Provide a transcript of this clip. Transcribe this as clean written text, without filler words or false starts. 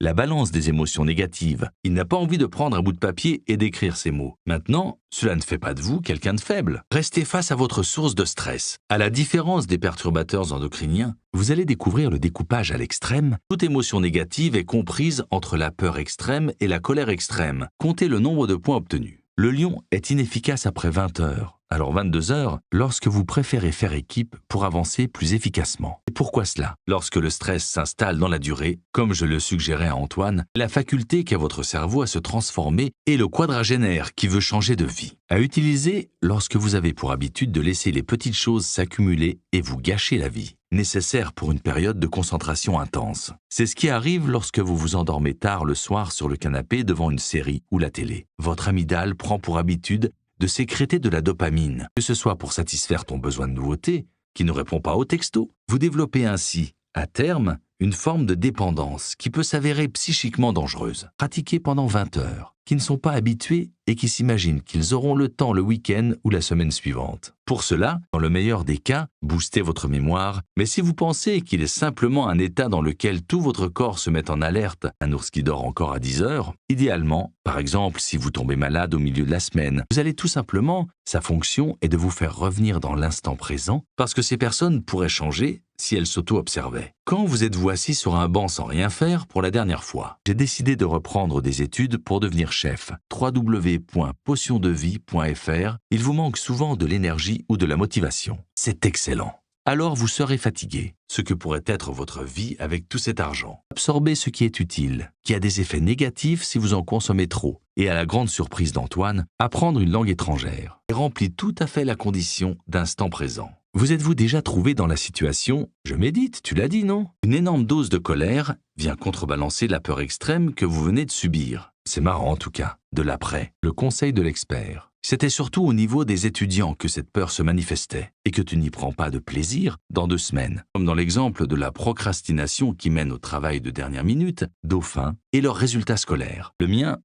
la balance des émotions négatives. Il n'a pas envie de prendre un bout de papier et d'écrire ces mots. Maintenant, cela ne fait pas de vous quelqu'un de faible. Restez face à votre source de stress. À la différence des perturbateurs endocriniens, vous allez découvrir le découpage à l'extrême. Toute émotion négative est comprise entre la peur extrême et la colère extrême. Comptez le nombre de points obtenus. Le lion est inefficace après 20 heures. Alors 22 heures, lorsque vous préférez faire équipe pour avancer plus efficacement. Et pourquoi cela? Lorsque le stress s'installe dans la durée, comme je le suggérais à Antoine, la faculté qu'a votre cerveau à se transformer est le quadragénaire qui veut changer de vie. À utiliser lorsque vous avez pour habitude de laisser les petites choses s'accumuler et vous gâcher la vie, nécessaire pour une période de concentration intense. C'est ce qui arrive lorsque vous vous endormez tard le soir sur le canapé devant une série ou la télé. Votre amygdale prend pour habitude de sécréter de la dopamine, que ce soit pour satisfaire ton besoin de nouveauté, qui ne répond pas au texto. Vous développez ainsi, à terme, une forme de dépendance qui peut s'avérer psychiquement dangereuse. Pratiquée pendant 20 heures, qui ne sont pas habitués et qui s'imaginent qu'ils auront le temps le week-end ou la semaine suivante. Pour cela, dans le meilleur des cas, boostez votre mémoire, mais si vous pensez qu'il est simplement un état dans lequel tout votre corps se met en alerte, un ours qui dort encore à 10 heures, idéalement, par exemple si vous tombez malade au milieu de la semaine, vous allez tout simplement, sa fonction est de vous faire revenir dans l'instant présent, parce que ces personnes pourraient changer si elles s'auto-observaient. Quand vous êtes-vous assis sur un banc sans rien faire pour la dernière fois? J'ai décidé de reprendre des études pour devenir chef. www.potiondevie.fr. Il vous manque souvent de l'énergie ou de la motivation. C'est excellent. Alors vous serez fatigué, ce que pourrait être votre vie avec tout cet argent. Absorbez ce qui est utile, qui a des effets négatifs si vous en consommez trop. Et à la grande surprise d'Antoine, apprendre une langue étrangère remplit tout à fait la condition d'instant présent. Vous êtes-vous déjà trouvé dans la situation « je médite, tu l'as dit, non ?» Une énorme dose de colère vient contrebalancer la peur extrême que vous venez de subir. C'est marrant en tout cas. De l'après, le conseil de l'expert. C'était surtout au niveau des étudiants que cette peur se manifestait et que tu n'y prends pas de plaisir dans 2 semaines. Comme dans l'exemple de la procrastination qui mène au travail de dernière minute, Dauphin, et leurs résultats scolaires. Le mien